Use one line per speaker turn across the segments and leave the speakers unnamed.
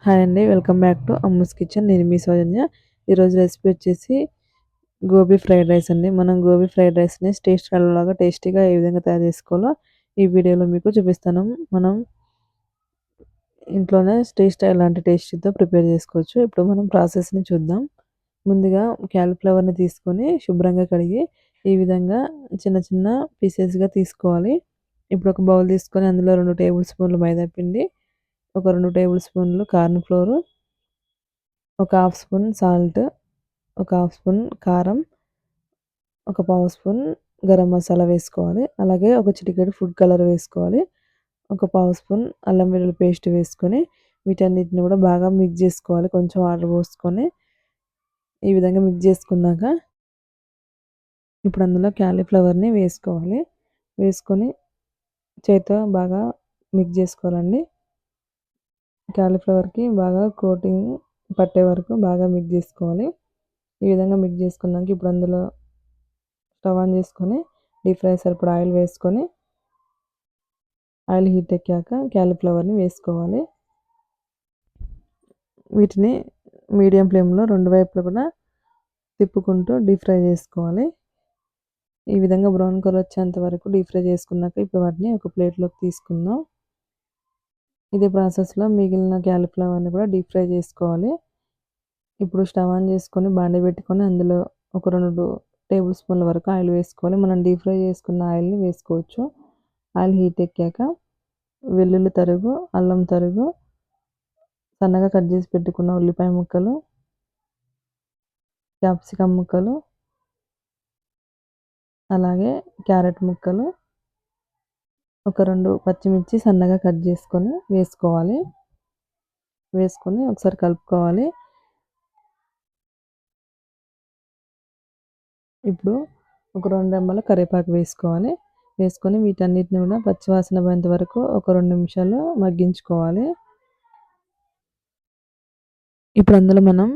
Hi అండి. Welcome back to Ammu's kitchen. నేను మీ సౌజన్య. ఈరోజు రెసిపీ వచ్చేసి గోబీ ఫ్రైడ్ రైస్ అండి. మనం గోబీ ఫ్రైడ్ రైస్‌ని స్ట్రీట్ స్టైల్‌లాగా టేస్టీగా ఏ విధంగా తయారు చేసుకోవాలో ఈ వీడియోలో మీకు చూపిస్తాను. మనం ఇంట్లోనే స్ట్రీట్ స్టైల్ లాంటి టేస్టీతో ప్రిపేర్ చేసుకోవచ్చు. ఇప్పుడు మనం ప్రాసెస్‌ని చూద్దాం. ముందుగా క్యాలీఫ్లవర్‌ని తీసుకొని శుభ్రంగా కడిగి ఈ విధంగా చిన్న చిన్న పీసెస్‌గా తీసుకోవాలి. ఇప్పుడు ఒక బౌల్ తీసుకొని అందులో 2 టేబుల్ స్పూన్లు మైదా పిండి, ఒక 2 టేబుల్ స్పూన్లు కార్న్ ఫ్లోర్, ఒక హాఫ్ స్పూన్ సాల్ట్, ఒక హాఫ్ స్పూన్ కారం, ఒక పావు స్పూన్ గరం మసాలా వేసుకోవాలి. అలాగే ఒక చిటికెడు ఫుడ్ కలర్ వేసుకోవాలి. ఒక పావు స్పూన్ అల్లం వెల్లుల్లి పేస్ట్ వేసుకొని వీటన్నిటిని కూడా బాగా మిక్స్ చేసుకోవాలి. కొంచెం వాటర్ పోసుకొని ఈ విధంగా మిక్స్ చేసుకున్నాక ఇప్పుడు అందులో క్యాలీఫ్లవర్‌ని వేసుకోవాలి. వేసుకొని చేత్తో బాగా మిక్స్ చేసుకోవాలండి. క్యాలీఫ్లవర్‌కి బాగా కోటింగ్ పట్టే వరకు బాగా మిక్స్ చేసుకోవాలి. ఈ విధంగా మిక్స్ చేసుకున్నాక ఇప్పుడు అందులో స్టవ్ ఆన్ చేసుకొని డీప్ ఫ్రై సరిపడా ఆయిల్ వేసుకొని ఆయిల్ హీట్ ఎక్కాక క్యాలీఫ్లవర్‌ని వేసుకోవాలి. వీటిని మీడియం ఫ్లేమ్‌లో 2 వైపులా కూడా తిప్పుకుంటూ డీప్ ఫ్రై చేసుకోవాలి. ఈ విధంగా బ్రౌన్ కలర్ వచ్చేంత వరకు డీప్ ఫ్రై చేసుకున్నాక ఇప్పుడు వాటిని ఒక ప్లేట్‌లోకి తీసుకుందాం. ఇదే ప్రాసెస్‌లో మిగిలిన క్యాలీఫ్లవర్‌ని కూడా డీప్ ఫ్రై చేసుకోవాలి. ఇప్పుడు స్టవ్ ఆన్ చేసుకొని బాండీ పెట్టుకొని అందులో ఒక 2 టేబుల్ స్పూన్ల వరకు ఆయిల్ వేసుకోవాలి. మనం డీప్ ఫ్రై చేసుకున్న ఆయిల్‌ని వేసుకోవచ్చు. ఆయిల్ హీట్ ఎక్కాక వెల్లుల్లి తరుగు, అల్లం తరుగు, సన్నగా కట్ చేసి పెట్టుకున్న ఉల్లిపాయ ముక్కలు, క్యాప్సికమ్ ముక్కలు, అలాగే క్యారెట్ ముక్కలు, ఒక 2 పచ్చిమిర్చి సన్నగా కట్ చేసుకొని వేసుకోవాలి. వేసుకొని ఒకసారి కలుపుకోవాలి. ఇప్పుడు ఒక 2 రెమ్మల కరివేపాకు వేసుకోవాలి. వేసుకొని వీటన్నిటిని కూడా పచ్చివాసన పోయేంత వరకు ఒక 2 నిమిషాలు మగ్గించుకోవాలి. ఇప్పుడు అందులో మనం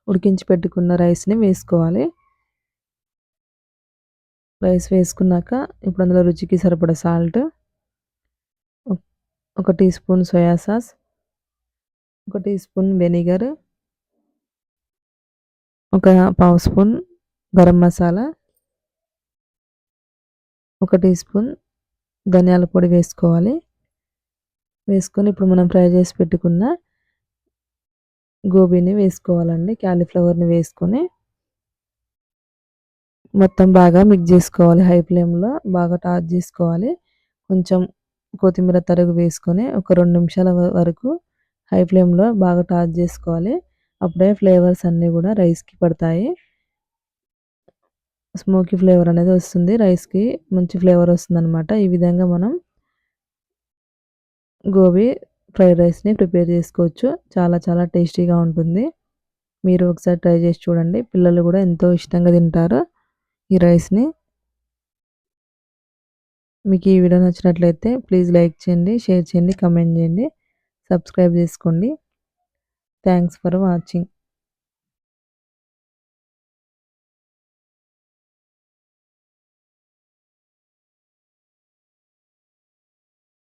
ఉడికించి పెట్టుకున్న రైస్‌ని వేసుకోవాలి. రైస్ వేసుకున్నాక ఇప్పుడు అందులో రుచికి సరిపడా సాల్ట్, ఒక టీ స్పూన్ సోయా సాస్, ఒక టీ స్పూన్ వెనిగర్, ఒక పావు స్పూన్ గరం మసాలా, ఒక టీ స్పూన్ ధనియాల పొడి వేసుకోవాలి. వేసుకొని ఇప్పుడు మనం ఫ్రై చేసి పెట్టుకున్న గోబీని వేసుకోవాలండి. క్యాలీఫ్లవర్‌ని వేసుకొని మొత్తం బాగా మిక్స్ చేసుకోవాలి. హై ఫ్లేమ్‌లో బాగా టాస్ చేసుకోవాలి. కొంచెం కొత్తిమీర తరుగు వేసుకొని ఒక 2 నిమిషాల వరకు హై ఫ్లేమ్‌లో బాగా టాస్ చేసుకోవాలి. అప్పుడే ఫ్లేవర్స్ అన్నీ కూడా రైస్‌కి పడతాయి. స్మోకీ ఫ్లేవర్ అనేది వస్తుంది. రైస్‌కి మంచి ఫ్లేవర్ వస్తుందనమాట. ఈ విధంగా మనం గోబీ ఫ్రైడ్ రైస్‌ని ప్రిపేర్ చేసుకోవచ్చు. చాలా చాలా టేస్టీగా ఉంటుంది. మీరు ఒకసారి ట్రై చేసి చూడండి. పిల్లలు కూడా ఎంతో ఇష్టంగా తింటారు ఈ రైస్‌ని. మీకు ఈ వీడియో నచ్చినట్లయితే ప్లీజ్ లైక్ చేయండి, షేర్ చేయండి, కామెంట్ చేయండి, సబ్స్క్రైబ్ చేసుకోండి. Thanks for watching.